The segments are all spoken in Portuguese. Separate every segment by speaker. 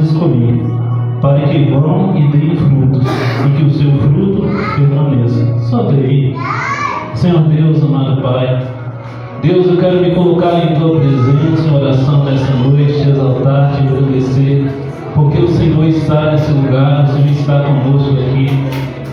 Speaker 1: escolhi, para que vão e deem frutos, e que o seu fruto permaneça. Só daí. Senhor Deus, amado Pai, Deus, eu quero me colocar em Tua presença, em oração nessa noite, te exaltar, te agradecer, porque o Senhor está nesse lugar, o Senhor está conosco aqui.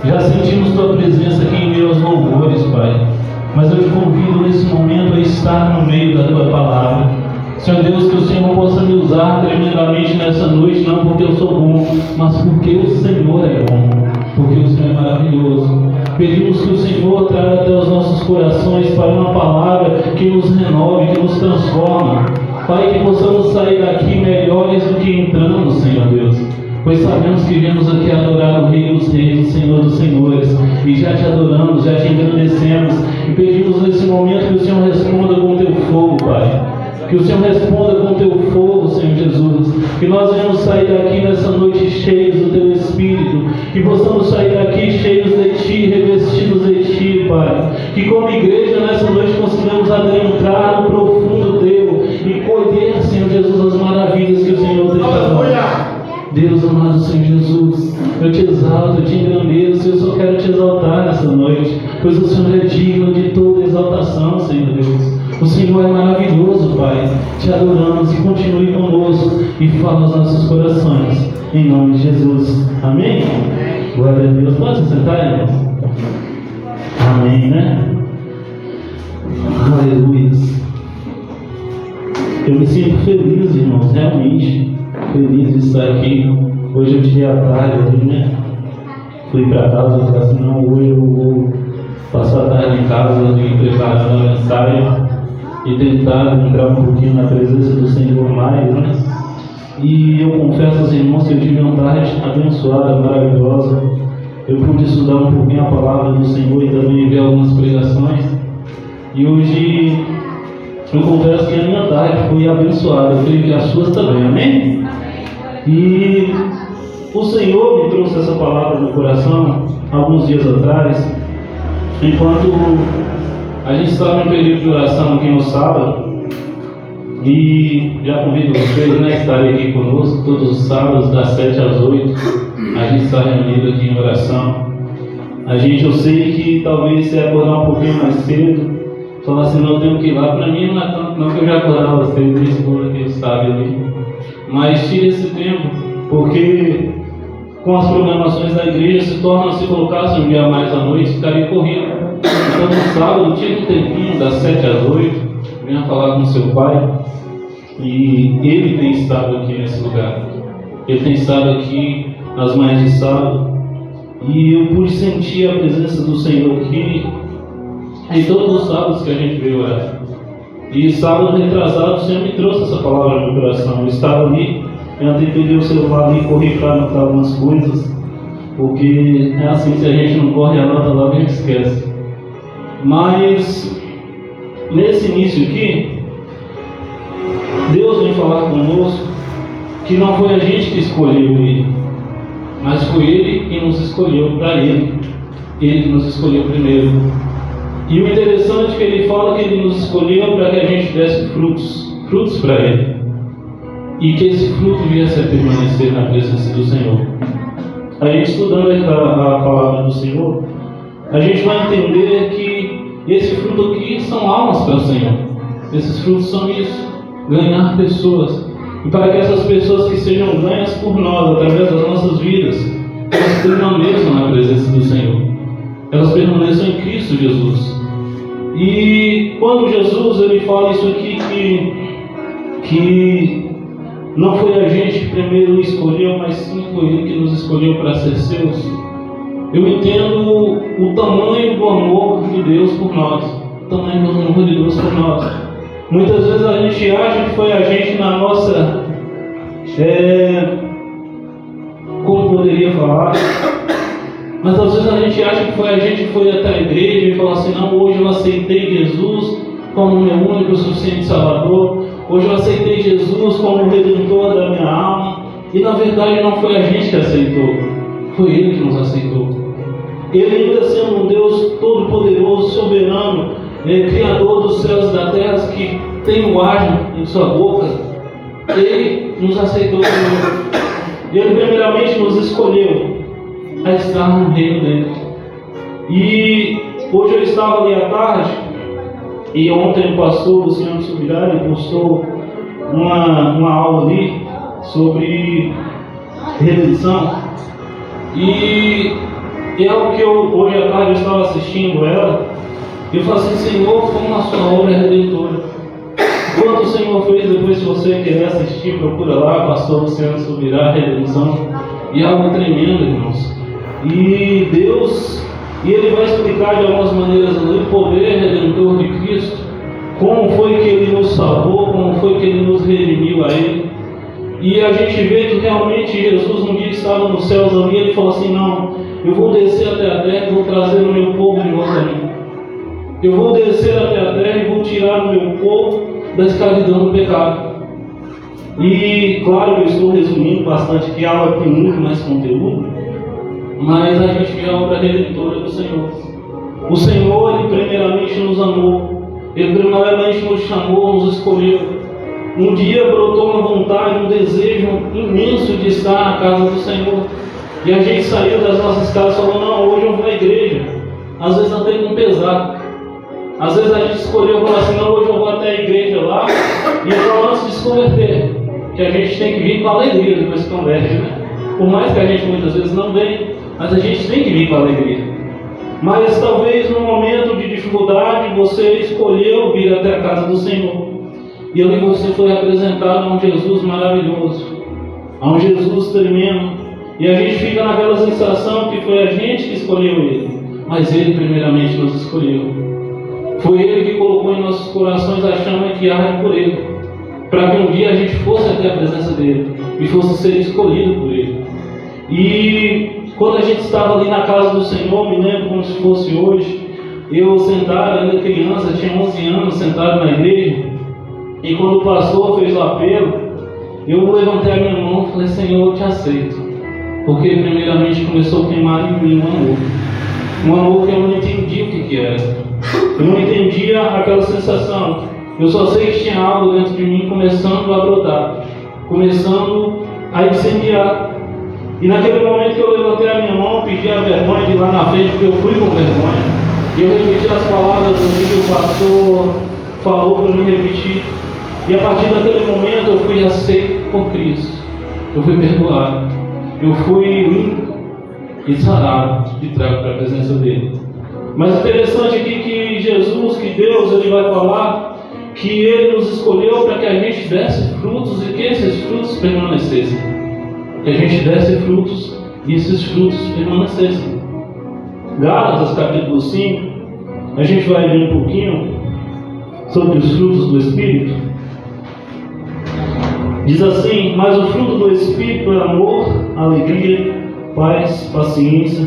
Speaker 1: Já sentimos Tua presença aqui em meus louvores, Pai, mas eu te convido nesse momento a estar no meio da Tua palavra. Senhor Deus, que o Senhor possa me usar tremendamente nessa noite, não porque eu sou bom, mas porque o Senhor é bom, porque o Senhor é maravilhoso. Pedimos que o Senhor traga até os nossos corações para uma palavra que nos renove, que nos transforma. Pai, que possamos sair daqui melhores do que entramos, Senhor Deus, pois sabemos que viemos aqui adorar o Rei dos Reis, o Senhor dos Senhores, e já te adoramos, já te engrandecemos, e pedimos nesse momento que o Senhor responda com o Teu fogo, Pai. Que o Senhor responda com o Teu fogo, Senhor Jesus. Que nós venhamos sair daqui nessa noite cheios do Teu Espírito. Que possamos sair daqui cheios de Ti, revestidos de Ti, Pai. Que como igreja nessa noite consigamos adentrar no profundo Teu e colher, Senhor Jesus, as maravilhas que o Senhor tem para nós. Deus amado Senhor Jesus, eu te exalto, eu te engrandeço, eu só quero te exaltar nessa noite, pois o Senhor é digno de toda exaltação, Senhor Deus. O Senhor é maravilhoso, Pai. Te adoramos e continue conosco e fala aos nossos corações. Em nome de Jesus. Amém? Glória a Deus. Pode se sentar, irmãos? Amém, né? Aleluia. Eu me sinto feliz, irmãos, realmente. Feliz de estar aqui. Hoje eu tirei a tarde, né? Fui para casa e falei assim, não, hoje eu vou passar a tarde em casa e preparando a mensagem e tentar entrar um pouquinho na presença do Senhor mais, né? E eu confesso aos irmãos que eu tive uma tarde abençoada, maravilhosa. Eu pude estudar um pouquinho a palavra do Senhor e também ver algumas pregações. E hoje eu confesso que a minha tarde foi abençoada. Eu creio que as suas também, amém? E o Senhor me trouxe essa palavra no coração alguns dias atrás, enquanto a gente estava em período de oração aqui no sábado. E já convido vocês, né, a estarem aqui conosco todos os sábados, das 7 às 8. A gente está reunido aqui em oração. Eu sei que talvez você acordar um pouquinho mais cedo, falar assim, não, eu tenho que ir lá. Para mim não é tanto, não, que eu já acordava cedo, minha esposa que sabe ali. Mas tire esse tempo, porque com as programações da igreja se torna, se colocasse um dia mais à noite, ficaria correndo. Então no sábado tinha um tempinho, das 7 às 8, venha falar com seu pai. E ele tem estado aqui nesse lugar. Ele tem estado aqui nas manhãs de sábado. E eu pude sentir a presença do Senhor aqui em todos os sábados que a gente veio orar. E sábado retrasado o Senhor me trouxe essa palavra no meu coração. Eu estava ali, eu até peguei o celular ali e corri para anotar algumas coisas, porque é assim, se a gente não corre a nota logo, a gente esquece. Mas nesse início aqui, Deus vem falar conosco que não foi a gente que escolheu Ele, mas foi Ele que nos escolheu para Ele. Ele que nos escolheu primeiro. E o interessante é que Ele fala que Ele nos escolheu para que a gente desse frutos para Ele, e que esse fruto viesse a permanecer na presença do Senhor. A gente estudando a palavra do Senhor, a gente vai entender que esse fruto aqui são almas para o Senhor. Esses frutos são isso, ganhar pessoas. E para que essas pessoas que sejam ganhas por nós, através das nossas vidas, elas permaneçam na presença do Senhor. Elas permaneçam em Cristo Jesus. E quando Jesus ele fala isso aqui, que não foi a gente que primeiro escolheu, mas sim foi Ele que nos escolheu para ser seus, eu entendo o tamanho do amor de Deus por nós. O tamanho do amor de Deus por nós. Muitas vezes a gente acha que foi a gente na nossa... como poderia falar? Mas às vezes a gente acha que foi a gente que foi até a igreja e falou assim, não, hoje eu aceitei Jesus como meu único e suficiente Salvador. Hoje eu aceitei Jesus como o Redentor da minha alma. E na verdade não foi a gente que aceitou, foi Ele que nos aceitou. Ele, ainda sendo um Deus todo-poderoso, soberano, Criador dos céus e da terra, que tem o ar em sua boca, Ele nos aceitou primeiro. Ele primeiramente nos escolheu a estar no reino dele. E hoje eu estava ali à tarde, e ontem o pastor Luciano Subirá postou uma aula ali sobre redenção. E é algo que hoje à tarde eu estava assistindo ela, e eu falei assim: Senhor, como a sua obra é redentora. Quanto o Senhor fez, depois se você querer assistir, procura lá, pastor Luciano Subirá, redenção. E é algo tremendo, irmãos. E Deus, e Ele vai explicar de algumas maneiras o poder redentor de Cristo, como foi que Ele nos salvou, como foi que Ele nos redimiu a Ele. E a gente vê que realmente Jesus um dia estava nos céus ali, Ele falou assim: não, eu vou descer até a terra e vou trazer o meu povo de volta a mim. Eu vou descer até a terra e vou tirar o meu povo da escravidão do pecado. E claro, eu estou resumindo bastante, que a aula tem muito mais conteúdo, mas a gente vê a obra redentora do Senhor. O Senhor, Ele primeiramente nos amou, Ele primeiramente nos chamou, nos escolheu. Um dia brotou uma vontade, um desejo imenso de estar na casa do Senhor. E a gente saiu das nossas casas e falou: não, hoje eu vou à igreja. Às vezes até com pesar. Às vezes a gente escolheu falar assim: não, hoje eu vou até a igreja lá. E então, antes de se converter, que a gente tem que vir com alegria depois que converte, né? Por mais que a gente muitas vezes não venha, mas a gente tem que vir com alegria. Mas talvez no momento de dificuldade você escolheu vir até a casa do Senhor. E ali você foi apresentado a um Jesus maravilhoso, a um Jesus tremendo. E a gente fica naquela sensação que foi a gente que escolheu Ele, mas Ele primeiramente nos escolheu. Foi Ele que colocou em nossos corações a chama que arde por Ele, para que um dia a gente fosse até a presença dEle e fosse ser escolhido por Ele. E quando a gente estava ali na casa do Senhor, me lembro como se fosse hoje, eu sentado, ainda criança, tinha 11 anos, sentado na igreja. E quando o pastor fez o apelo, eu levantei a minha mão e falei: Senhor, eu te aceito. Porque primeiramente começou a queimar em mim um amor que eu não entendia o que era. Eu não entendia aquela sensação. Eu só sei que tinha algo dentro de mim começando a brotar, começando a incendiar. E naquele momento que eu levantei a minha mão, pedi a vergonha de ir lá na frente, porque eu fui com vergonha. E eu repeti as palavras que o pastor falou para me repetir. E a partir daquele momento eu fui aceito por Cristo. Eu fui perdoado. Eu fui limpo e sarado de trago para a presença dele. Mas interessante aqui que Jesus, que Deus, Ele vai falar que Ele nos escolheu para que a gente desse frutos e que esses frutos permanecessem. Que a gente desse frutos e esses frutos permanecessem. Gálatas capítulo 5, a gente vai ver um pouquinho sobre os frutos do Espírito. Diz assim: mas o fruto do Espírito é amor, alegria, paz, paciência,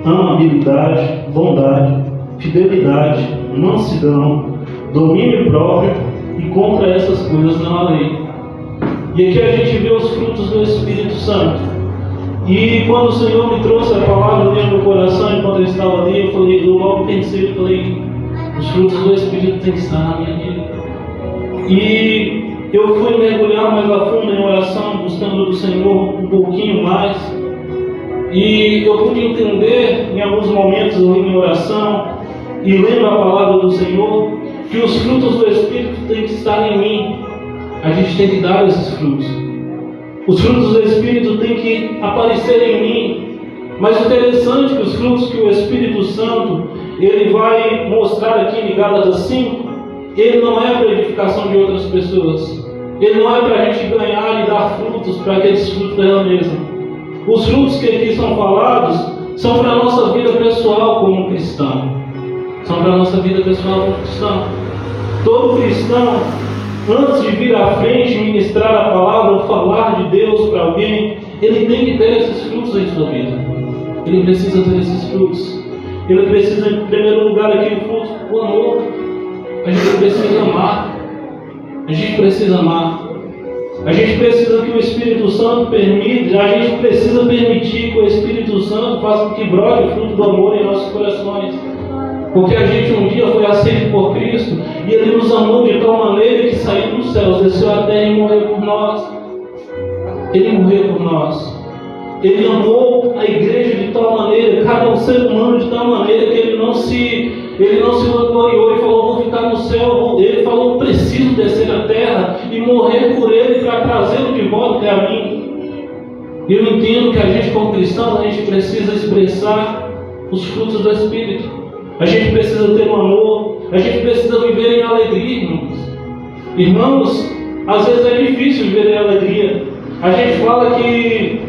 Speaker 1: amabilidade, bondade, fidelidade, mansidão, domínio próprio, e contra essas coisas não há lei. E aqui a gente vê os frutos do Espírito Santo. E quando o Senhor me trouxe a palavra dentro do meu coração, enquanto eu estava ali, eu logo pensei, os frutos do Espírito têm que estar na minha vida. E eu fui mergulhar mais a fundo em oração, buscando do Senhor um pouquinho mais. E eu pude entender em alguns momentos ali em oração, e lendo a palavra do Senhor, que os frutos do Espírito têm que estar em mim. A gente tem que dar esses frutos. Os frutos do Espírito têm que aparecer em mim. Mas o interessante é que os frutos que o Espírito Santo Ele vai mostrar aqui em Gálatas 5, ele não é para a edificação de outras pessoas. Ele não é para a gente ganhar e dar frutos para aqueles frutos dela mesma. Os frutos que aqui são falados são para a nossa vida pessoal como cristão. São para a nossa vida pessoal como cristão. Todo cristão, antes de vir à frente e ministrar a palavra ou falar de Deus para alguém, ele tem que ter esses frutos em sua vida. Ele precisa ter esses frutos. Ele precisa, em primeiro lugar, aqui o fruto do amor. A gente precisa amar. A gente precisa amar. A gente precisa que o Espírito Santo permita, a gente precisa permitir que o Espírito Santo faça com que brote o fruto do amor em nossos corações. Porque a gente um dia foi aceito por Cristo e Ele nos amou de tal maneira que saiu dos céus, desceu à terra e morreu por nós. Ele morreu por nós. Ele amou a igreja de tal maneira, cada ser humano de tal maneira que ele não se vangloriou e falou, vou ficar no céu. Ele falou, preciso descer à terra e morrer por ele para trazê-lo de volta até a mim. Eu entendo que a gente, como cristão, a gente precisa expressar os frutos do Espírito. A gente precisa ter um amor, a gente precisa viver em alegria, irmãos. Irmãos, às vezes é difícil viver em alegria. A gente fala que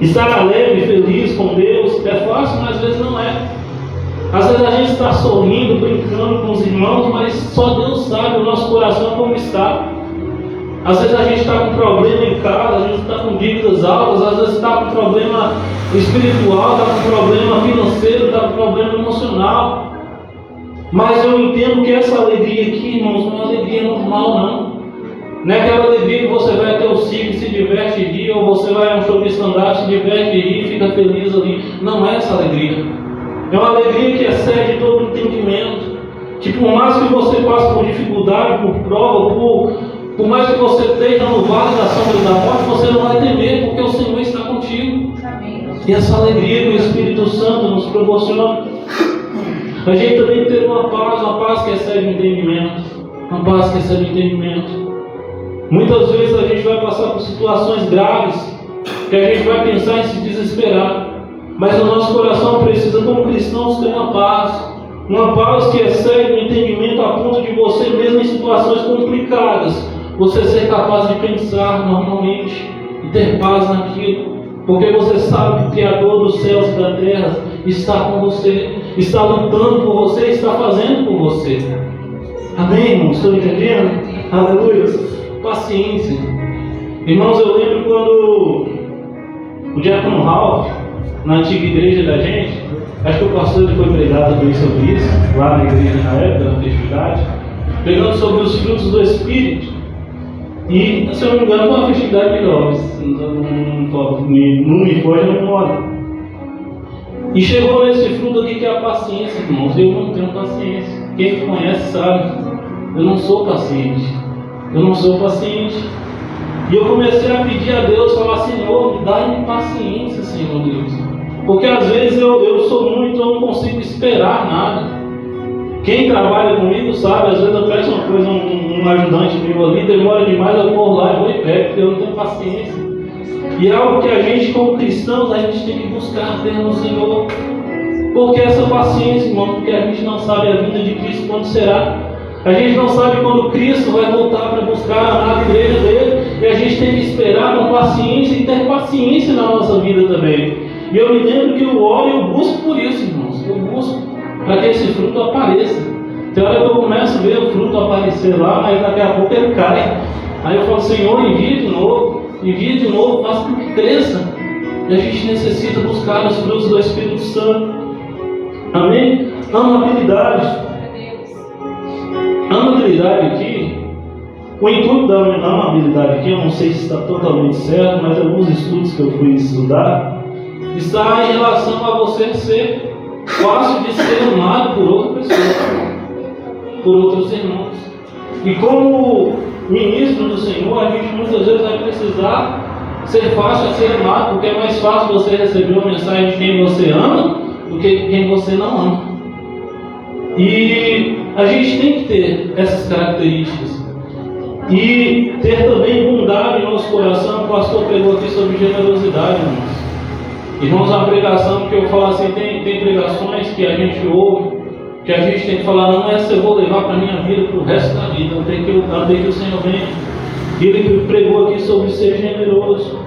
Speaker 1: estar alegre, feliz com Deus é fácil, mas às vezes não é. Às vezes a gente está sorrindo, brincando com os irmãos, mas só Deus sabe o nosso coração como está. Às vezes a gente está com problema em casa, a gente está com dívidas altas, às vezes está com problema espiritual, está com problema financeiro, está com problema emocional. Mas eu entendo que essa alegria aqui, irmãos, não é uma alegria normal, não. Não é aquela alegria que você vai até o circo e se diverte e ri, ou você vai a um show de stand-up, se diverte e ri, fica feliz ali. Não é essa alegria. É uma alegria que excede todo o entendimento. Tipo, por mais que você passe por dificuldade, por prova, por mais que você esteja no vale da sombra da morte, você não vai temer, porque o Senhor está contigo. E essa alegria que o Espírito Santo nos proporciona, a gente também tem que ter uma paz que excede o entendimento. Uma paz que excede o entendimento. Muitas vezes a gente vai passar por situações graves, que a gente vai pensar em se desesperar. Mas o nosso coração precisa, como cristãos, ter uma paz que excede o entendimento a ponto de você, mesmo em situações complicadas, você ser capaz de pensar normalmente e ter paz naquilo, porque você sabe que o Criador dos céus e da terra está com você, está lutando por você, está fazendo por você. Amém, irmãos? Estão entendendo? Aleluia. Paciência. Irmãos, eu lembro quando o diácono Ralph, na antiga igreja da gente, acho que o pastor foi pregado também sobre isso, lá na igreja na época, na festividade, pregando sobre os frutos do Espírito. E, se eu não me engano, foi uma festividade de jovens, não me foge a memória. E chegou nesse fruto aqui que é a paciência, irmãos. Eu não tenho paciência. Quem me conhece sabe, eu não sou paciente. Eu não sou paciente. E eu comecei a pedir a Deus, falar, Senhor, dá-me paciência, Senhor Deus. Porque às vezes eu não consigo esperar nada. Quem trabalha comigo sabe, às vezes eu peço uma coisa, um ajudante meu ali, demora demais, eu vou lá e vou e pego, porque eu não tenho paciência. E é algo que a gente, como cristãos, a gente tem que buscar ter no Senhor. Porque essa paciência, irmão, porque a gente não sabe a vinda de Cristo quando será. A gente não sabe quando Cristo vai voltar para buscar a igreja dele. E a gente tem que esperar com paciência e ter paciência na nossa vida também. E eu me lembro que eu oro e eu busco por isso, irmãos. Eu busco para que esse fruto apareça. Tem hora que eu começo a ver o fruto aparecer lá, mas daqui a pouco ele cai. Aí eu falo, Senhor, envia de novo, faça com que cresça. E a gente necessita buscar os frutos do Espírito Santo. Amém? Amabilidade. Amabilidade aqui, o intuito da amabilidade aqui, eu não sei se está totalmente certo, mas alguns estudos que eu fui estudar, está em relação a você ser fácil de ser amado por outra pessoa, por outros irmãos. E como ministro do Senhor, a gente muitas vezes vai precisar ser fácil a ser amado, porque é mais fácil você receber uma mensagem de quem você ama do que quem você não ama. E a gente tem que ter essas características. E ter também bondade no nosso coração. O pastor pregou aqui sobre generosidade, irmãos. Irmãos, a pregação que eu falo assim, tem pregações que a gente ouve, que a gente tem que falar, não, essa eu vou levar para a minha vida, para o resto da vida, até que o Senhor venha. Ele pregou aqui sobre ser generoso.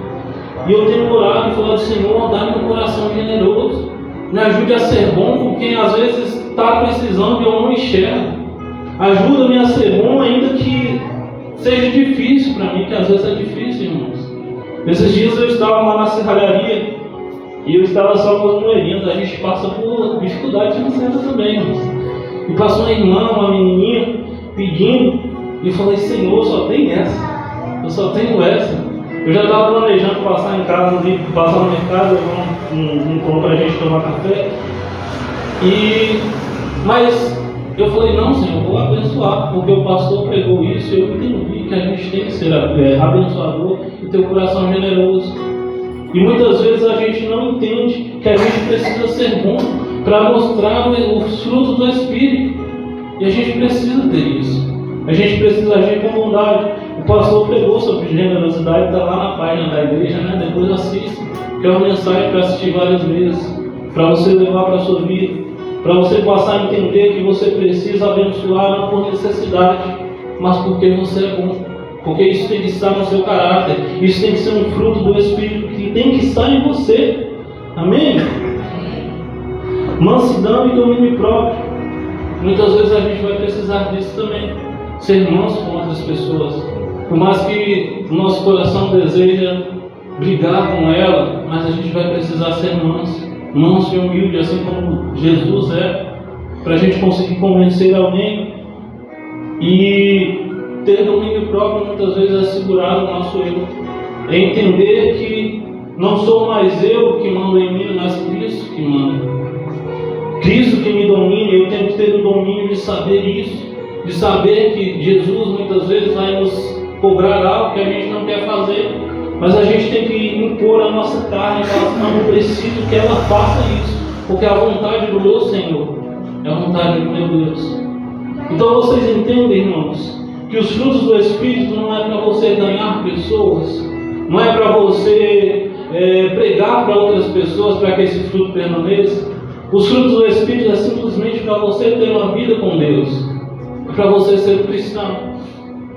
Speaker 1: E eu tenho orado e falado, Senhor, dá-me um coração generoso. Me ajude a ser bom com quem às vezes está precisando e eu não enxergo. Ajuda-me a ser bom, ainda que seja difícil para mim, que às vezes é difícil, irmãos. Esses dias eu estava lá na serralharia e eu estava só com as moedinhas. A gente passa por dificuldade financeira também, irmãos. E passou uma irmã, uma menininha, pedindo, e eu falei, Senhor, só tem essa. Eu só tenho essa. Eu já estava planejando passar em casa, passar no mercado, um pão para a gente tomar café. Mas eu falei, não, Senhor, eu vou abençoar, porque o pastor pregou isso e eu entendi que a gente tem que ser abençoador e ter o coração generoso. E muitas vezes a gente não entende que a gente precisa ser bom para mostrar os frutos do Espírito. E a gente precisa ter isso. A gente precisa agir com bondade. O pastor pregou sobre generosidade, está lá na página da igreja, né? Depois assista, que é uma mensagem para assistir várias vezes, para você levar para a sua vida, para você passar a entender que você precisa abençoar não por necessidade, mas porque você é bom. Porque isso tem que estar no seu caráter, isso tem que ser um fruto do Espírito que tem que estar em você. Amém? Mansidão e domínio próprio. Muitas vezes a gente vai precisar disso também. Ser manso com outras pessoas. Por mais que o nosso coração deseja brigar com ela, mas a gente vai precisar ser manso. Manso e humilde, assim como Jesus é, para a gente conseguir convencer alguém. E ter domínio próprio muitas vezes é segurar o nosso eu. É entender que não sou mais eu que mando em mim, mas Cristo que manda. Cristo que me domina, eu tenho que ter o domínio de saber isso. De saber que Jesus muitas vezes vai nos cobrar algo que a gente não quer fazer. Mas a gente tem que impor a nossa carne e falar, não, eu preciso que ela faça isso. Porque a vontade do meu Senhor é a vontade do meu Deus. Então vocês entendem, irmãos, que os frutos do Espírito não é para você ganhar pessoas, não é para você pregar para outras pessoas para que esse fruto permaneça. Os frutos do Espírito é simplesmente para você ter uma vida com Deus, é para você ser cristão.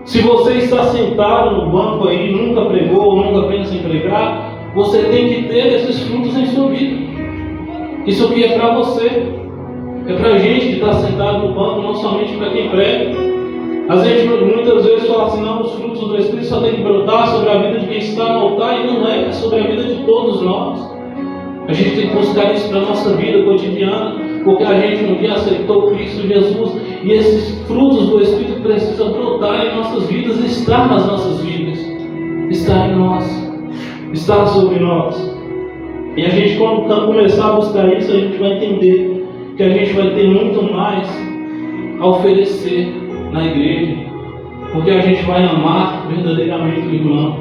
Speaker 1: Se você está sentado no banco aí, nunca pregou, nunca pensa em pregar, você tem que ter esses frutos em sua vida. Isso aqui é para você, é para a gente que está sentado no banco, não somente para quem prega. A gente muitas vezes fala assim, não, os frutos do Espírito só tem que brotar sobre a vida de quem está no altar, e não é sobre a vida de todos nós. A gente tem que buscar isso para a nossa vida cotidiana, porque a gente um dia aceitou Cristo Jesus, e esses frutos do Espírito precisam brotar em nossas vidas, estar nas nossas vidas, estar em nós, estar sobre nós. E a gente, quando começar a buscar isso, a gente vai entender que a gente vai ter muito mais a oferecer na igreja, porque a gente vai amar verdadeiramente o irmão,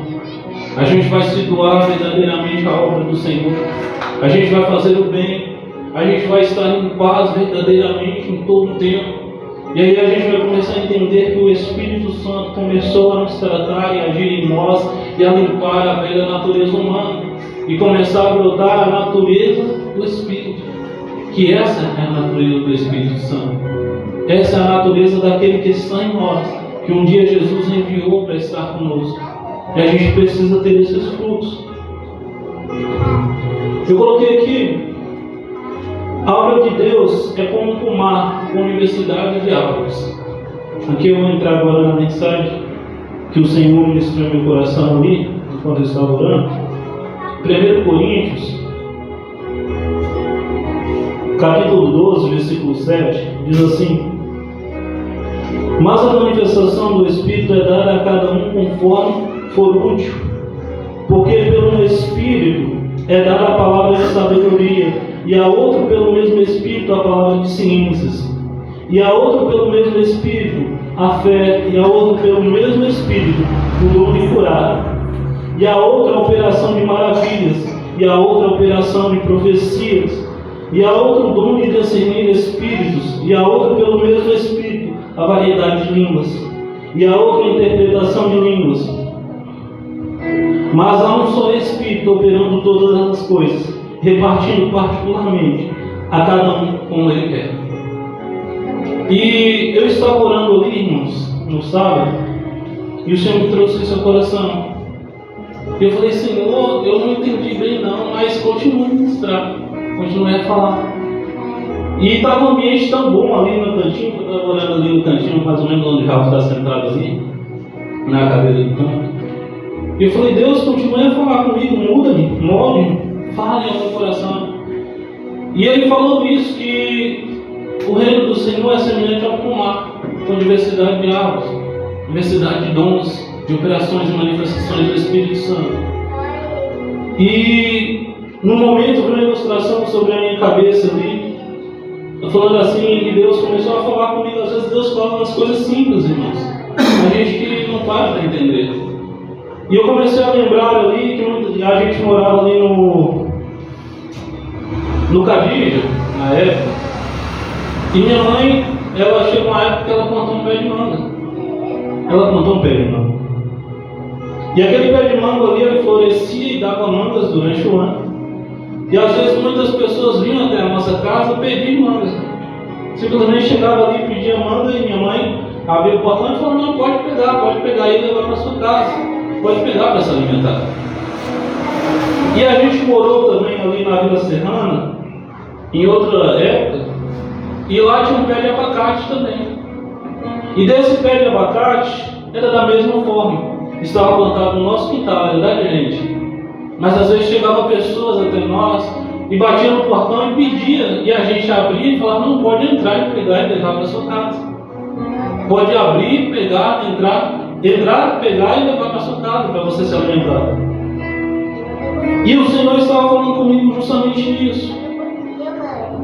Speaker 1: a gente vai se doar verdadeiramente à obra do Senhor, a gente vai fazer o bem, a gente vai estar em paz verdadeiramente em todo o tempo. E aí a gente vai começar a entender que o Espírito Santo começou a nos tratar e agir em nós e a limpar a velha natureza humana e começar a brotar a natureza do Espírito, que essa é a natureza do Espírito Santo. Essa é a natureza daquele que está em nós, que um dia Jesus enviou para estar conosco. E a gente precisa ter esses frutos. Eu coloquei aqui, a obra de Deus é como um pomar com universidade de árvores. Aqui eu vou entrar agora na mensagem que o Senhor ministrou no meu coração ali, enquanto eu estava orando. 1 Coríntios, capítulo 12, versículo 7, diz assim: mas a manifestação do Espírito é dada a cada um conforme for útil, porque pelo Espírito é dada a palavra de sabedoria, e a outro pelo mesmo Espírito a palavra de ciências, e a outro pelo mesmo Espírito a fé, e a outro pelo mesmo Espírito o dom de curar, e a outra a operação de maravilhas, e a outra a operação de profecias, e a outra o dom de discernir espíritos, e a outra pelo mesmo Espírito a variedade de línguas, e a outra a interpretação de línguas. Mas há um só Espírito operando todas as coisas, repartindo particularmente a cada um como Ele quer. E eu estava orando ali, irmãos, no sábado, e o Senhor me trouxe isso ao coração. E eu falei, Senhor, eu não entendi bem não, mas continue a ministrar, continue a falar. E estava um ambiente tão bom ali no cantinho, eu estava olhando ali no cantinho, mais ou menos onde o Rafa está sentado ali, na cadeira do canto. E eu falei, Deus, continue a falar comigo, muda-me, molde-me, fale ao meu coração. E Ele falou isso, que o reino do Senhor é semelhante ao pomar, com diversidade de árvores, diversidade de dons, de operações e manifestações do Espírito Santo. E no momento de uma ilustração sobre a minha cabeça ali, falando assim, e Deus começou a falar comigo. Às vezes Deus fala umas coisas simples, irmãos, a gente que não para entender. E eu comecei a lembrar ali que a gente morava ali no Cadilha, na época. E minha mãe, ela chegou uma época que ela plantou um pé de manga. Ela plantou um pé de manga. E aquele pé de manga ali, ele florescia e dava mangas durante o ano. E às vezes muitas pessoas vinham até a nossa casa pedir mangas. Simplesmente chegava ali e pedia manga, e minha mãe abria o portão e falou: não, pode pegar e levar para sua casa. Pode pegar para se alimentar. E a gente morou também ali na Vila Serrana, em outra época, e lá tinha um pé de abacate também. E desse pé de abacate era da mesma forma. Estava plantado no nosso quintal, era da gente. Mas às vezes chegavam pessoas até nós e batiam no portão e pediam. E a gente abria e falava: não, pode entrar e pegar e levar para sua casa. Pode abrir, pegar, entrar, pegar e levar para sua casa para você se alimentar. E o Senhor estava falando comigo justamente nisso.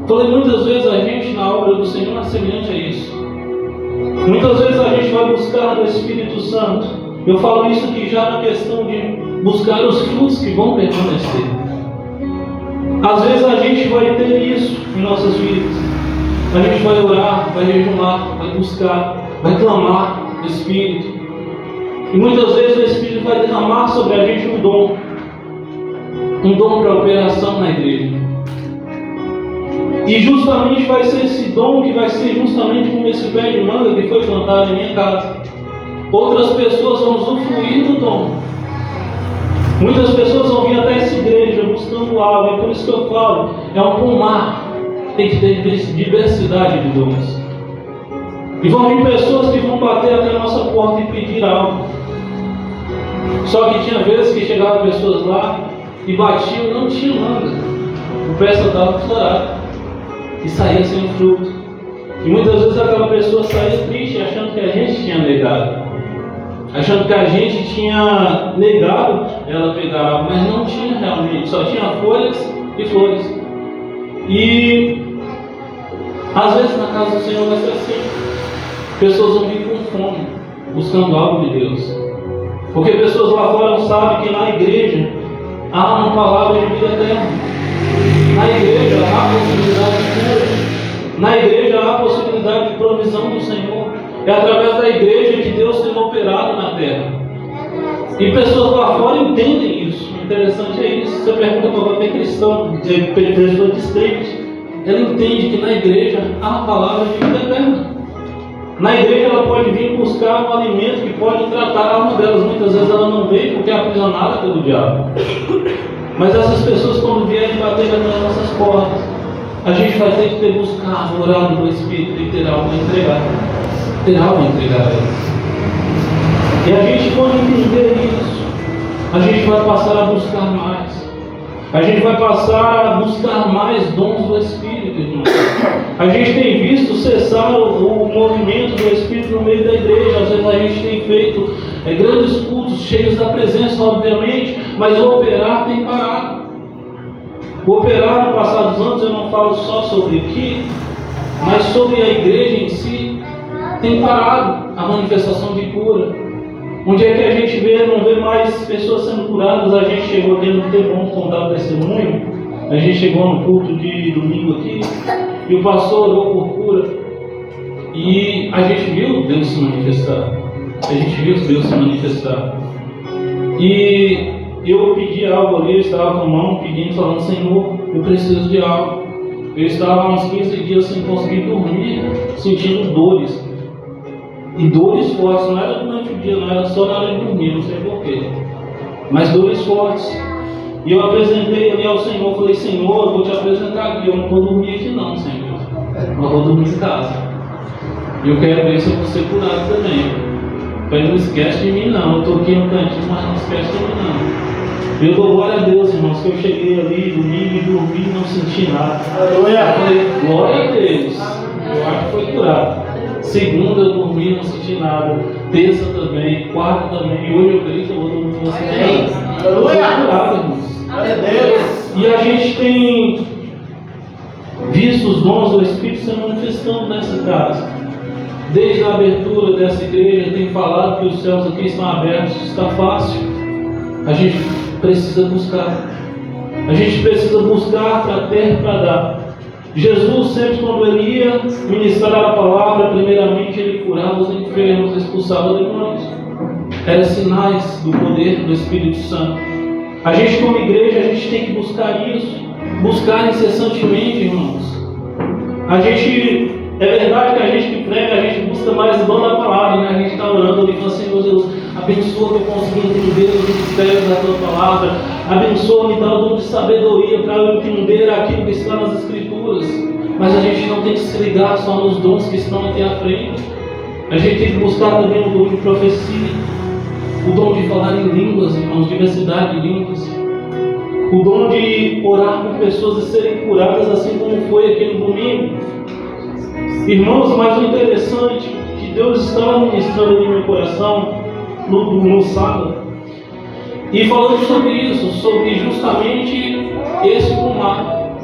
Speaker 1: Falei, muitas vezes a gente na obra do Senhor é semelhante a isso. Muitas vezes a gente vai buscar do Espírito Santo. Eu falo isso aqui já na questão de buscar os frutos que vão permanecer. Às vezes a gente vai ter isso em nossas vidas. A gente vai orar, vai jejuar, vai buscar, vai clamar o Espírito. E muitas vezes o Espírito vai derramar sobre a gente um dom para operação na igreja. E justamente vai ser esse dom que vai ser justamente como esse pé de manga que foi plantado em minha casa. Outras pessoas vão usufruir do dom. Muitas pessoas vão vir até essa igreja buscando algo. É por isso que eu falo, é um pomar. Tem que ter diversidade de dons. E vão vir pessoas que vão bater até a nossa porta e pedir algo. Só que tinha vezes que chegavam pessoas lá e batiam, não tinha manga. O pé só estava florado. E saía sem o fruto. E muitas vezes aquela pessoa saía triste, achando que a gente tinha negado. Achando que a gente tinha negado ela pegar algo, mas não tinha realmente, só tinha folhas e flores. E às vezes na casa do Senhor vai ser assim. Pessoas vão vir com fome, buscando algo de Deus. Porque pessoas lá fora não sabem que na igreja há uma palavra de vida eterna. Na igreja há possibilidade de cura. Na igreja há possibilidade de provisão do Senhor. É através da igreja que Deus tem operado na terra. E pessoas lá fora entendem isso. O interessante é isso. Você pergunta para qualquer cristão, pessoa distante, ela entende que na igreja há a palavra de vida eterna. Na igreja ela pode vir buscar um alimento que pode tratar a alma delas. Muitas vezes ela não vem porque é aprisionada pelo diabo. Mas essas pessoas, quando vierem bater nas nossas portas, a gente vai ter que ter buscado, orado no Espírito e ter algo a entregar. Ter algo a entregar a eles. E a gente, quando entender isso, a gente vai passar a buscar mais. A gente vai passar a buscar mais dons do Espírito, irmãos. A gente tem visto cessar o movimento do Espírito no meio da igreja. Às vezes a gente tem feito grandes cultos cheios da presença, obviamente, mas o operar tem parado. O operar no passado dos anos, eu não falo só sobre aqui, mas sobre a igreja em si, tem parado a manifestação de cura. Onde é que a gente não vê mais pessoas sendo curadas? A gente chegou aqui no tempo de contar o testemunho. A gente chegou no culto de domingo aqui e o pastor orou por cura. E a gente viu Deus se manifestar. A gente viu Deus se manifestar. E eu pedi algo ali, eu estava com a mão pedindo, falando: Senhor, eu preciso de algo. Eu estava há uns 15 dias sem conseguir dormir, sentindo dores. E dores fortes, não era durante o dia, não era só na hora de dormir, não sei porquê. Mas dores fortes. E eu apresentei ali ao Senhor, falei: Senhor, eu vou te apresentar aqui, eu não vou dormir aqui não, Senhor. Eu vou dormir em casa. E eu quero ver se eu vou ser curado também. Mas não esquece de mim não, eu estou aqui no cantinho, mas não esquece de mim não. Eu dou glória a Deus, irmãos, que eu cheguei ali domingo e dormi e não senti nada. Eu falei: glória a Deus, eu acho que foi curado. Segunda eu dormi, não senti nada. Terça também, quarta também. E hoje eu creio que eu vou dormir, não senti nada. Eu fui curado, irmãos. E a gente tem visto os dons do Espírito se manifestando nessa casa. Desde a abertura dessa igreja, tem falado que os céus aqui estão abertos. Está fácil. A gente precisa buscar. A gente precisa buscar para ter para dar. Jesus sempre, quando ele ia ministrar a palavra, primeiramente ele curava os enfermos, expulsava demônios. Eram sinais do poder do Espírito Santo. A gente, como igreja, a gente tem que buscar isso. Buscar incessantemente, irmãos. A gente, é verdade que a gente que prega, a gente busca mais o dom da palavra, né? A gente está orando ali, falando, Senhor Deus, abençoa que eu consiga entender os mistérios da tua palavra. Abençoa, me dá o dom de sabedoria para eu entender aquilo que está nas Escrituras. Mas a gente não tem que se ligar só nos dons que estão aqui à frente. A gente tem que buscar também o dom de profecia, o dom de falar em línguas, irmãos, diversidade de línguas. O dom de orar por pessoas e serem curadas, assim como foi aquele domingo. Irmãos, mas o interessante que Deus estava ministrando em meu coração no sábado, e falando sobre isso, sobre justamente esse pomar.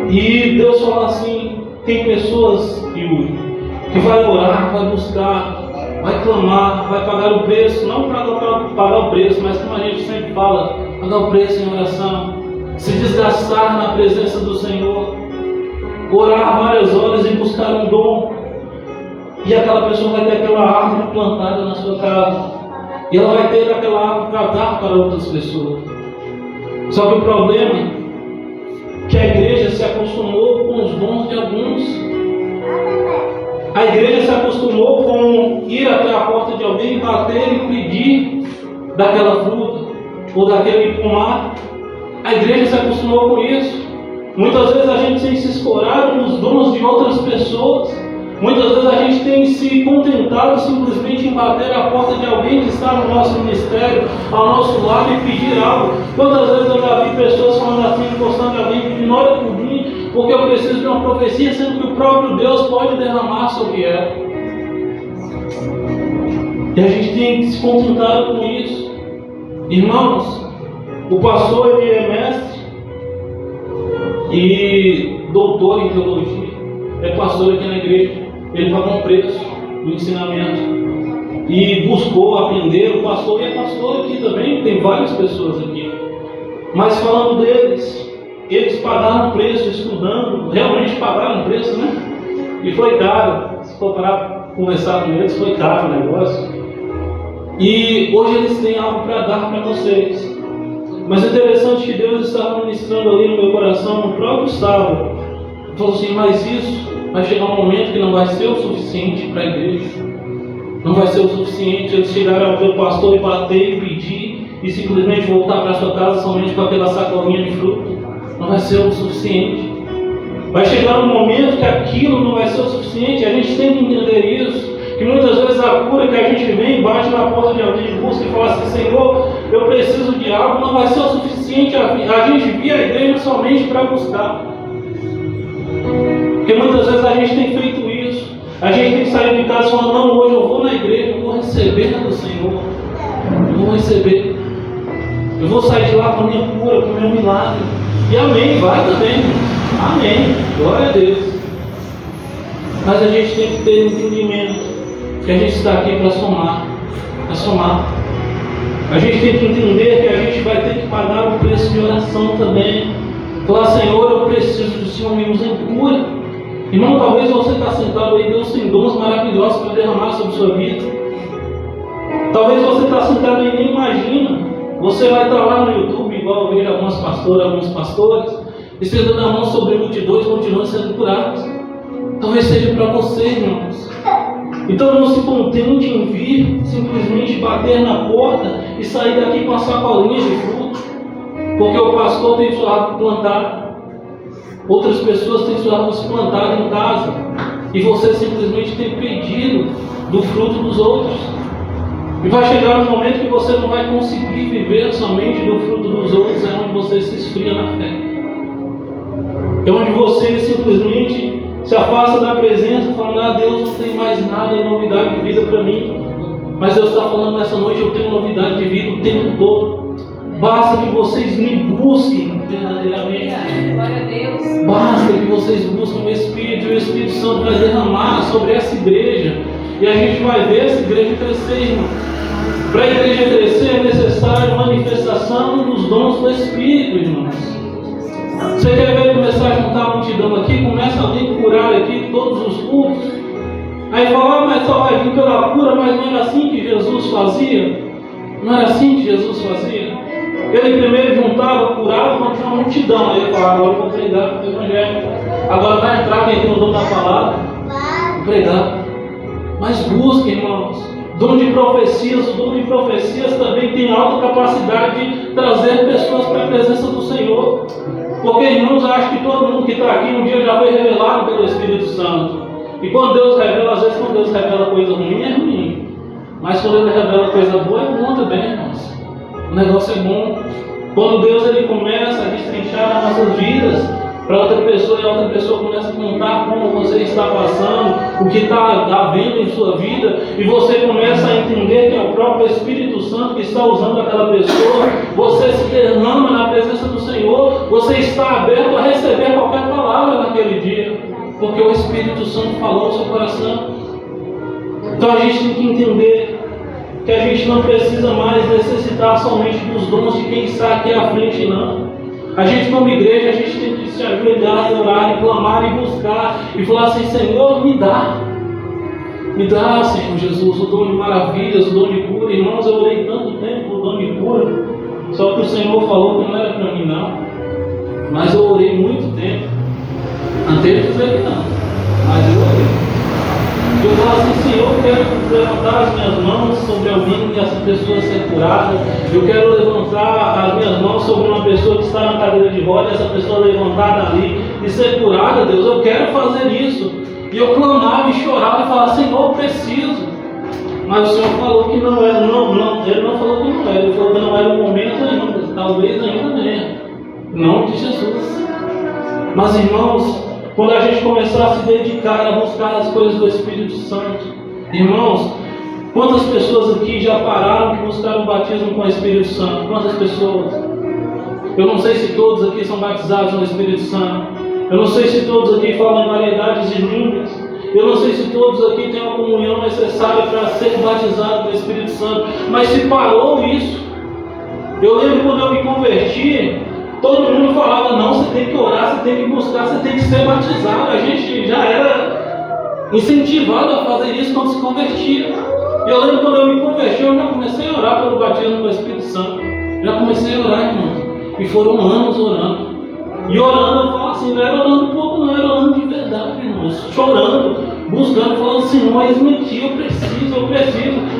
Speaker 1: E Deus fala assim: tem pessoas, Yuri, que vai orar, vai buscar, vai clamar, vai pagar o preço, não para pagar o preço, mas como a gente sempre fala, pagar o preço em oração, se desgastar na presença do Senhor, orar várias horas e buscar um dom. E aquela pessoa vai ter aquela árvore plantada na sua casa, e ela vai ter aquela árvore para dar para outras pessoas. Só que o problema é que a igreja se acostumou com os dons de alguns. A igreja se acostumou com ir até a porta de alguém, bater e pedir daquela fruta ou daquele pomar. A igreja se acostumou com isso. Muitas vezes a gente tem se escorado nos dons de outras pessoas. Muitas vezes a gente tem se contentado simplesmente em bater a porta de alguém que está no nosso ministério, ao nosso lado, e pedir algo. Quantas vezes eu já vi pessoas falando assim, encostando a alguém, pedindo, ora por mim, porque eu preciso de uma profecia, sendo que o próprio Deus pode derramar sobre ela. E a gente tem que se contentar com isso. Irmãos, o pastor, ele é mestre e doutor em teologia, é pastor aqui na igreja. Ele pagou um preço do ensinamento e buscou aprender. O pastor e a pastora aqui também, tem várias pessoas aqui. Mas falando deles, eles pagaram um preço estudando, realmente pagaram um preço, né? E foi caro. Se for para conversar com eles, foi caro o negócio. E hoje eles têm algo para dar para vocês. Mas é interessante que Deus estava ministrando ali no meu coração no próprio sábado. Ele falou assim: mas isso vai chegar um momento que não vai ser o suficiente para a igreja. Não vai ser o suficiente eles chegarem ao teu pastor e bater e pedir e simplesmente voltar para a sua casa somente com aquela sacolinha de fruta. Não vai ser o suficiente. Vai chegar um momento que aquilo não vai ser o suficiente. A gente tem que entender isso. Que muitas vezes a cura que a gente vem, bate na porta de alguém, busca e fala assim: Senhor, eu preciso de algo. Não vai ser o suficiente a gente vir à igreja somente para buscar. Porque muitas vezes a gente tem feito isso. A gente tem que sair de casa falando: não, hoje eu vou na igreja, eu vou receber do Senhor. Eu vou receber. Eu vou sair de lá com a minha cura, com o meu milagre. E amém, vai também. Amém, glória a Deus. Mas a gente tem que ter entendimento que a gente está aqui para somar. Para somar. A gente tem que entender que a gente vai ter que pagar o preço de oração também. Falar: Senhor, eu preciso do Senhor me usa em cura. Irmão, talvez você está sentado aí, Deus tem dons maravilhosos para derramar sobre a sua vida. Talvez você está sentado aí e nem imagina. Você vai estar lá no YouTube, igual eu vejo algumas pastoras, alguns pastores, estendendo a mão sobre multidões, continuando sendo curados. Talvez seja para você, irmãos. Então não se contente em vir, simplesmente bater na porta e sair daqui com a sacolinha de fruta. Porque o pastor tem sua árvore plantada. Outras pessoas têm sua árvore plantada em casa. E você simplesmente tem pedido do fruto dos outros. E vai chegar um momento que você não vai conseguir viver somente do fruto dos outros. É onde você se esfria na fé. É onde você simplesmente se afasta da presença, falando: ah, Deus, não tem mais nada, novidade de vida para mim. Mas Deus está falando nessa noite: eu tenho novidade de vida o tempo todo. Basta que vocês me busquem verdadeiramente.
Speaker 2: Glória a Deus.
Speaker 1: Basta que vocês busquem o Espírito, e o Espírito Santo vai derramar sobre essa igreja. E a gente vai ver essa igreja crescer, irmão. Para a igreja crescer é necessário manifestação dos dons do Espírito, irmãos. Você quer ver começar a juntar a multidão aqui? Começa alguém a curar aqui todos os cultos. Aí fala, mas só vai vir pela cura, mas não era assim que Jesus fazia? Não era assim que Jesus fazia? Ele primeiro juntava, curava, quando tinha uma multidão. Aí ele falava, agora eu vou pregar o Evangelho. Agora vai entrar quem tem o dom da palavra, vou pregar. Mas busquem, irmãos, dom de profecias. O dom de profecias também tem alta capacidade de trazer pessoas para a presença do Senhor. Porque, irmãos, eu acho que todo mundo que está aqui um dia já foi revelado pelo Espírito Santo. E quando Deus revela, às vezes quando Deus revela coisa ruim, é ruim. Mas quando Ele revela coisa boa, é bom também, irmãos. O negócio é bom. Quando Deus ele começa a destrinchar as nossas vidas para outra pessoa, e a outra pessoa começa a contar como você está passando, o que está havendo em sua vida, e você começa a entender que é o próprio Espírito Santo que está usando aquela pessoa, você se derrama na presença do Senhor, você está aberto a receber qualquer palavra naquele dia, porque o Espírito Santo falou no seu coração. Então a gente tem que entender que a gente não precisa mais necessitar somente dos dons de quem está aqui à frente, não. A gente, como igreja, a gente tem que se ajoelhar e orar, e clamar e buscar, e falar assim, Senhor, me dá, Senhor Jesus, o dom de maravilhas, o dom de cura. Irmãos, eu orei tanto tempo o dom de cura, só que o Senhor falou que não era para mim, não. Mas eu orei muito tempo, antes de dizer que não, mas eu orei. Eu falo assim, Senhor, eu quero levantar as minhas mãos sobre alguém e essa pessoa ser curada. Eu quero levantar as minhas mãos sobre uma pessoa que está na cadeira de rodas, essa pessoa levantada ali e ser curada, Deus. Eu quero fazer isso. E eu clamava e chorava e falava, Senhor, eu preciso. Mas o Senhor falou que não era, Ele não falou que não era, Ele falou que não era o momento ainda, talvez ainda venha. Em nome de Jesus. Mas, irmãos, quando a gente começar a se dedicar a buscar as coisas do Espírito Santo, irmãos, quantas pessoas aqui já pararam de buscar o batismo com o Espírito Santo? Quantas pessoas? Eu não sei se todos aqui são batizados no Espírito Santo. Eu não sei se todos aqui falam em variedades de línguas. Eu não sei se todos aqui têm a comunhão necessária para ser batizado no Espírito Santo. Mas se parou isso, eu lembro quando eu me converti, todo mundo falava, não, você tem que orar, você tem que buscar, você tem que ser batizado. A gente já era incentivado a fazer isso quando se convertia. E eu lembro quando eu me converti, eu já comecei a orar pelo batismo do Espírito Santo. Já comecei a orar, irmãos. E foram anos orando. E orando, eu falo assim, não era orando um pouco, não, era orando de verdade, irmãos. Chorando, buscando, falando, Senhor, eis-me aqui, eu preciso.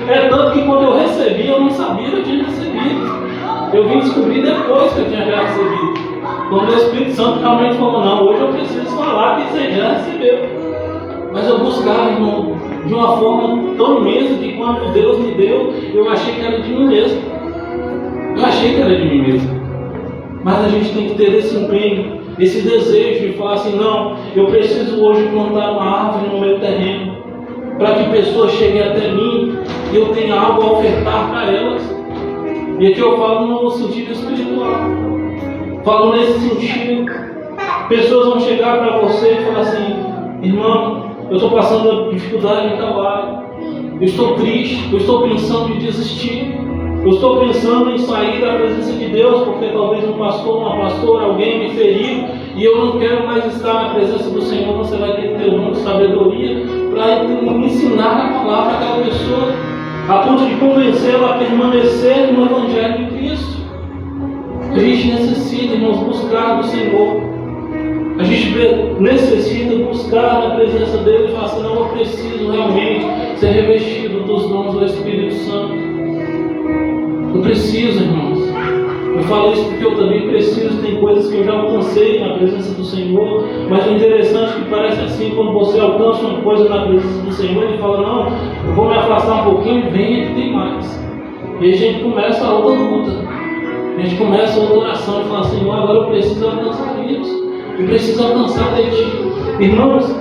Speaker 1: É tanto que quando eu recebi, eu não sabia que eu tinha recebido. Eu vim descobrir depois que eu tinha já recebido. Quando o Espírito Santo realmente falou, não, hoje eu preciso falar que você já recebeu. Mas eu buscava, irmão, de uma forma tão imensa que quando Deus me deu, eu achei que era de mim mesmo. Mas a gente tem que ter esse empenho, esse desejo de falar assim, não, eu preciso hoje plantar uma árvore no meu terreno, para que pessoas cheguem até mim e eu tenha algo a ofertar para elas. E aqui eu falo no sentido espiritual. Falo nesse sentido. Pessoas vão chegar para você e falar assim, irmão, eu estou passando dificuldade no trabalho. Eu estou triste, eu estou pensando em desistir. Eu estou pensando em sair da presença de Deus, porque talvez um pastor, uma pastora, alguém me feriu, e eu não quero mais estar na presença do Senhor. Você vai ter que ter um de sabedoria para ensinar a palavra àquela pessoa, a ponto de convencê-la a permanecer no Evangelho de Cristo. A gente necessita, irmãos, buscar do Senhor. A gente necessita buscar na presença dEle e falar assim, não, eu preciso realmente ser revestido dos dons do Espírito Santo. Eu preciso, irmãos. Eu falo isso porque eu também preciso. Tem coisas que eu já alcancei na presença do Senhor, mas o interessante é que parece assim, quando você alcança uma coisa na presença do Senhor, Ele fala, não, eu vou me afastar um pouquinho, venha que tem mais. E a gente começa a outra luta. A gente começa a outra oração e fala, Senhor, agora eu preciso alcançar isso. Eu preciso alcançar de Ti. Irmãos,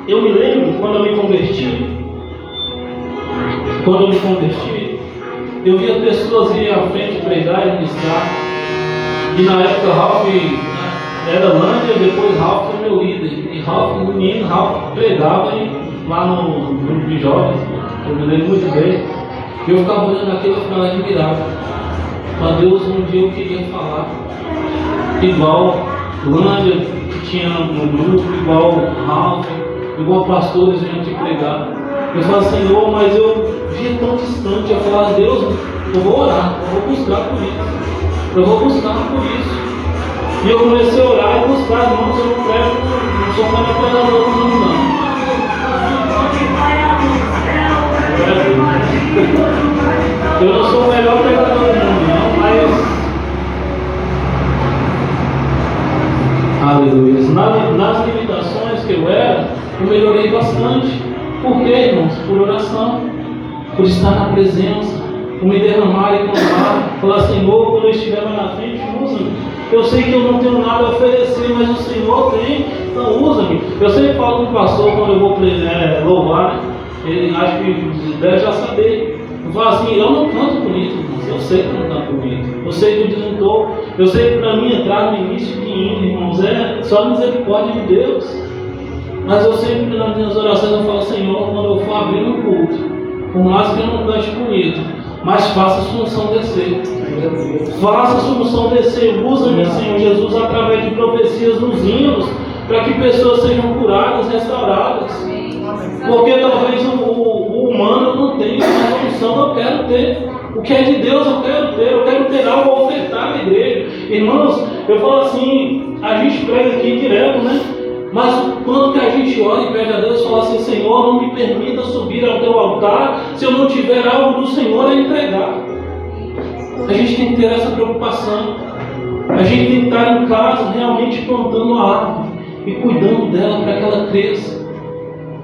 Speaker 1: eu me lembro quando eu me converti. Eu via pessoas irem à frente pregar e ministrar. E na época Ralph era Lândia, depois Ralph foi meu líder. E Ralph pregava lá no grupo de jovens, eu me lembro muito bem, e eu ficava olhando aquilo e ficava admirado. Mas Deus, um dia eu queria falar, igual Lândia, que tinha no grupo, igual Ralph, igual pastores, a gente pregar. Eu falo, Senhor, mas eu via tão distante. Eu falava, Deus, eu vou orar, eu vou buscar por isso. Eu vou buscar por isso. E eu comecei a orar e buscar, irmãos, eu não prego, não sou para pregador do mundo, não. Eu não sou o melhor pregador do mundo, não, mas aleluia. Nas limitações que eu era, eu melhorei bastante. Por quê, irmãos? Por oração, por estar na presença, por me derramar e clamar, falar, Senhor, quando eu estiver lá na frente, usa-me. Eu sei que eu não tenho nada a oferecer, mas o Senhor tem, então usa-me. Eu sempre falo com o pastor quando eu vou louvar, né? Ele acho que deve já saber. Eu falo assim, eu não canto bonito, irmãos. Eu sei que eu não canto bonito. Eu sei que eu desentou. Eu sei que para mim entrar no início de hino, irmãos, é só a misericórdia de Deus. Mas eu sempre nas minhas orações eu falo, Senhor, quando eu for abrir um culto, por mais que eu não cante bonito, mas faça a sua unção descer. Faça a sua unção descer. Usa-me, Senhor Jesus, através de profecias nos hinos, para que pessoas sejam curadas, restauradas. Porque talvez o humano não tenha, mas a unção eu quero ter. O que é de Deus eu quero ter algo a ofertar na igreja. Irmãos, eu falo assim, a gente prega aqui direto, né? Mas quando que a gente ora e pede a Deus, fala assim, Senhor, não me permita subir ao teu altar se eu não tiver algo do Senhor a entregar. A gente tem que ter essa preocupação. A gente tem que estar em casa realmente plantando a árvore e cuidando dela para que ela cresça.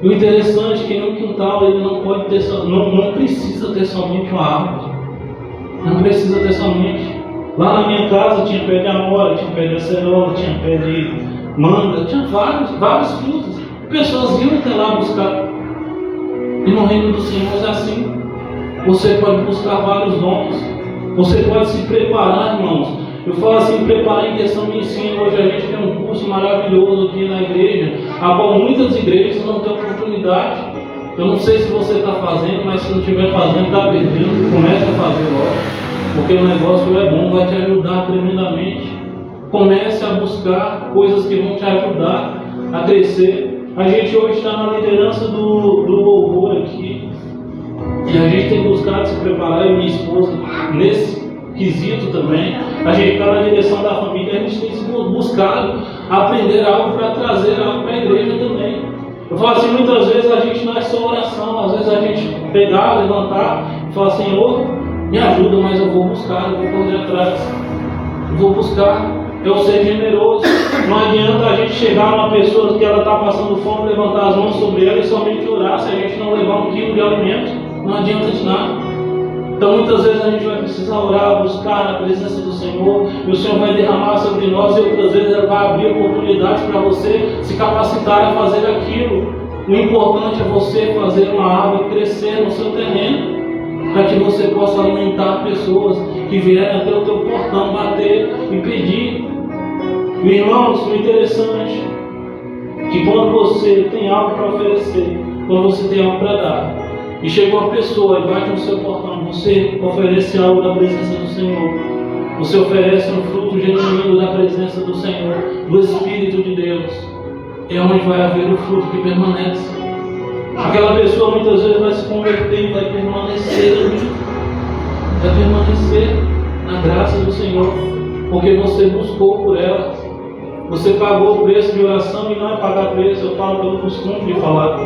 Speaker 1: E o interessante é que no quintal ele não pode ter, não precisa ter somente uma árvore. Não precisa ter somente. Lá na minha casa tinha pé de amora, tinha pé de acerola, tinha pé de manga, tinha vários frutos. Pessoas iam até lá buscar. E no reino do Senhor é assim. Você pode buscar vários dons. Você pode se preparar, irmãos. Eu falo assim, preparar em questão de ensino. Hoje a gente tem um curso maravilhoso aqui na igreja, a qual muitas igrejas não têm oportunidade. Eu não sei se você está fazendo, mas se não estiver fazendo, está perdendo. Comece a fazer logo, porque o negócio é bom, vai te ajudar tremendamente. Comece a buscar coisas que vão te ajudar a crescer. A gente hoje está na liderança do louvor aqui. E a gente tem buscado se preparar, eu e minha esposa, nesse quesito também. A gente está na direção da família, a gente tem buscado aprender algo para trazer algo para a igreja também. Eu falo assim, muitas vezes a gente não é só oração, às vezes a gente pegar, levantar e falar, Senhor, me ajuda, mas eu vou buscar, eu vou correr atrás. Eu vou buscar, eu ser generoso. Não adianta a gente chegar numa pessoa que ela está passando fome, levantar as mãos sobre ela e somente orar, se a gente não levar 1 quilo de alimento, não adianta de nada. Então muitas vezes a gente vai precisar orar, buscar na presença do Senhor, e o Senhor vai derramar sobre nós, e outras vezes Ele vai abrir oportunidades para você se capacitar a fazer aquilo. O importante é você fazer uma árvore crescer no seu terreno, para que você possa alimentar pessoas que vierem até o teu portão bater e pedir. E, irmãos, o interessante é que quando você tem algo para oferecer, quando você tem algo para dar, e chega uma pessoa e bate no seu portão, você oferece algo da presença do Senhor. Você oferece um fruto genuíno da presença do Senhor, do Espírito de Deus. É onde vai haver o fruto que permanece. Aquela pessoa muitas vezes vai se converter e vai permanecer ali. Vai permanecer na graça do Senhor, porque você buscou por ela. Você pagou o preço de oração, e não é pagar preço, eu falo pelo costume de falar.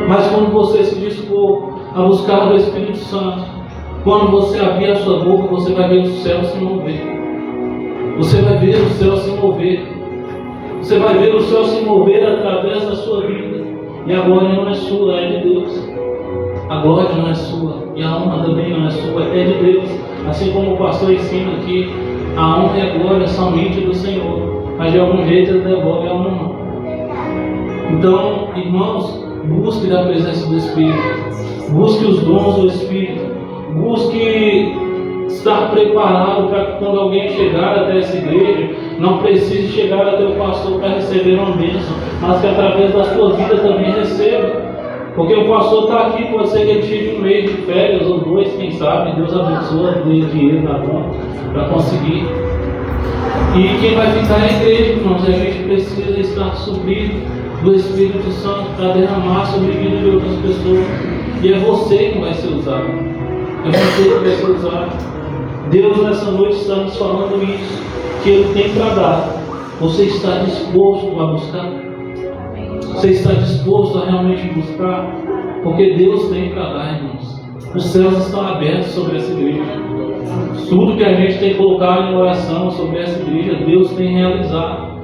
Speaker 1: Mas quando você se dispor a buscar o Espírito Santo, quando você abrir a sua boca, você vai ver o céu se mover. Você vai ver o céu se mover. Você vai ver o céu se mover através da sua vida. E a glória não é sua, é de Deus. A glória não é sua. E a honra também não é sua, é de Deus. Assim como o pastor ensina aqui, a honra e a glória são somente do Senhor. Mas de algum jeito Ele devolve a honra. Então, irmãos, busque da presença do Espírito, busque os dons do Espírito, busque estar preparado para que quando alguém chegar até essa igreja, não precise chegar até o pastor para receber uma bênção, mas que através da sua vida também receba. Porque o pastor está aqui, pode ser que ele tire um mês de férias ou 2, quem sabe, Deus abençoa, dê dinheiro na conta para conseguir. E quem vai ficar é a igreja, irmãos, a gente precisa estar suprido do Espírito Santo para derramar sobre a vida de outras pessoas. E é você que vai ser usado. É você que vai ser usado. Deus nessa noite está nos falando isso, que Ele tem para dar. Você está disposto a buscar? Você está disposto a realmente buscar? Porque Deus tem para dar, irmãos. Os céus estão abertos sobre essa igreja. Tudo que a gente tem colocado em oração sobre essa igreja, Deus tem realizado.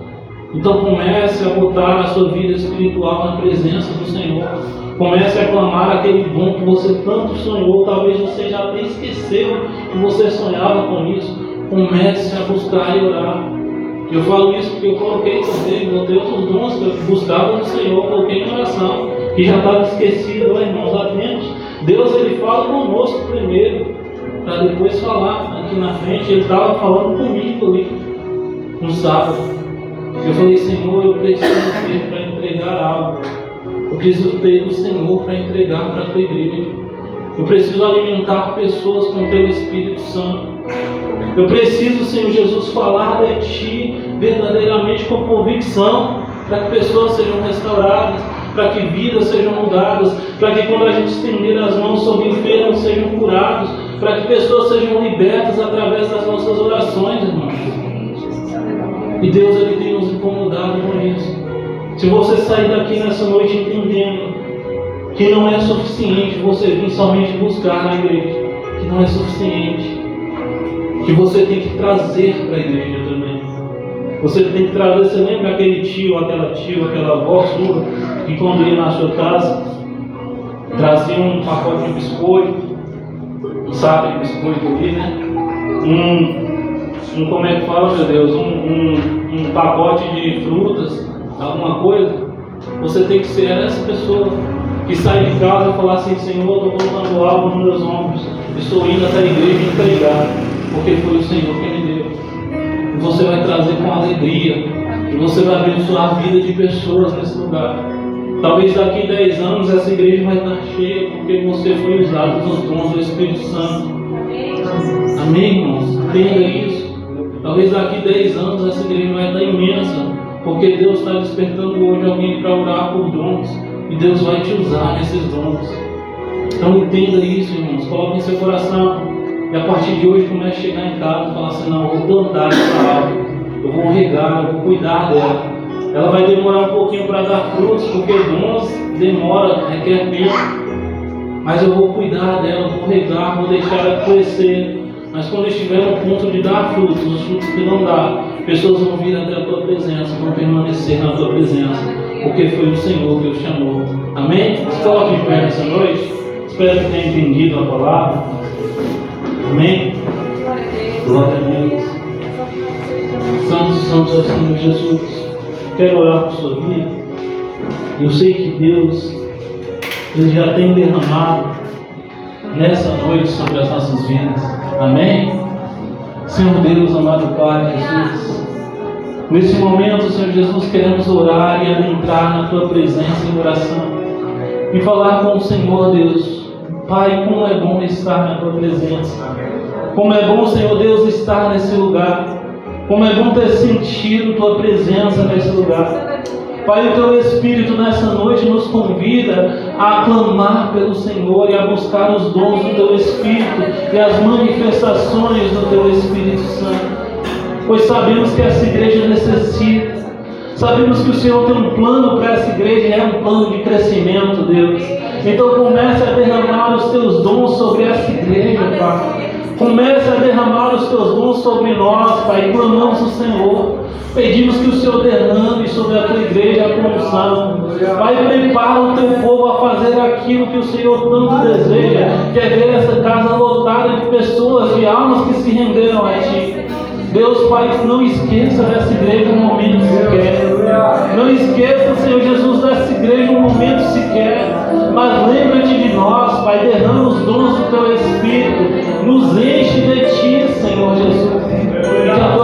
Speaker 1: Então comece a botar a sua vida espiritual na presença do Senhor. Comece a clamar aquele dom que você tanto sonhou. Talvez você já até esqueceu que você sonhava com isso. Comece a buscar e orar. Eu falo isso porque eu coloquei também, botei outros dons que eu buscava no Senhor, coloquei em oração, que já estava esquecido, irmãos, atentos. Deus, Ele fala conosco primeiro, para depois falar aqui na frente. Ele estava falando comigo ali, no sábado. Eu falei, Senhor, eu preciso ter para entregar algo. Eu preciso ter do Senhor para entregar para a tua igreja. Eu preciso alimentar pessoas com o teu Espírito Santo. Eu preciso, Senhor Jesus, falar de Ti verdadeiramente com convicção, para que pessoas sejam restauradas, para que vidas sejam mudadas, para que quando a gente estender as mãos sobre enfermos sejam curados, para que pessoas sejam libertas através das nossas orações, irmãos. E Deus, Ele tem nos incomodado com isso. Se você sair daqui nessa noite entendendo que não é suficiente você vir somente buscar na igreja, que não é suficiente, que você tem que trazer para a igreja também. Você tem que trazer, você lembra aquele tio, aquela avó sua, que quando ia na sua casa, trazia um pacote de biscoito, sabe, biscoito ali, né? Como é que fala, meu Deus? Um pacote de frutas, alguma coisa. Você tem que ser essa pessoa que sai de casa e falar assim, Senhor, eu estou colocando algo nos meus ombros, estou indo até a igreja entregar, porque foi o Senhor que me deu. E você vai trazer com alegria, e você vai abençoar a vida de pessoas nesse lugar. Talvez daqui 10 anos essa igreja vai estar cheia, porque você foi usado nos dons do Espírito Santo. Amém, irmãos? Entenda isso. Talvez daqui 10 anos essa igreja vai estar imensa, porque Deus está despertando hoje alguém para orar por dons, e Deus vai te usar nesses dons. Então entenda isso, irmãos. Coloque em seu coração. E a partir de hoje comece a chegar em casa e falar assim, não, eu vou plantar essa árvore, eu vou regar, eu vou cuidar dela. Ela vai demorar um pouquinho para dar frutos, porque dons demora, requer tempo. Mas eu vou cuidar dela, vou regar, vou deixar ela crescer. Mas quando estiver no ponto de dar frutos, os frutos que não dá, pessoas vão vir até a tua presença, vão permanecer na tua presença, porque foi o Senhor que os chamou. Amém? Se coloque de pé nessa noite. Espero que tenha entendido a palavra. Amém? Glória a Deus. Santo, santo é o Senhor Jesus. Quero orar por sua vida. Eu sei que Deus, Ele já tem derramado nessa noite sobre as nossas vidas. Amém? Senhor Deus, amado Pai Jesus, nesse momento, Senhor Jesus, queremos orar e adentrar na Tua presença em oração e falar com o Senhor, Deus. Pai, como é bom estar na Tua presença. Como é bom, Senhor Deus, estar nesse lugar. Como é bom ter sentido Tua presença nesse lugar. Pai, o Teu Espírito nessa noite nos convida a clamar pelo Senhor e a buscar os dons do Teu Espírito e as manifestações do Teu Espírito Santo. Pois sabemos que essa igreja necessita. Sabemos que o Senhor tem um plano para essa igreja e é um plano de crescimento, Deus. Então comece a derramar os Teus dons sobre essa igreja, Pai. Comece a derramar os Teus dons sobre nós, Pai. Clamamos o Senhor. Pedimos que o Senhor derrame sobre a Tua igreja a condução. Pai, prepara o Teu povo a fazer aquilo que o Senhor tanto deseja, que é ver essa casa lotada de pessoas, de almas que se renderam a Ti. Deus, Pai, não esqueça dessa igreja um momento sequer. Não esqueça, Senhor Jesus, dessa igreja um momento sequer. Mas lembra-te de nós, Pai. Derrama os dons do Teu Espírito. Nos enche de Ti, Senhor Jesus. E que a Tua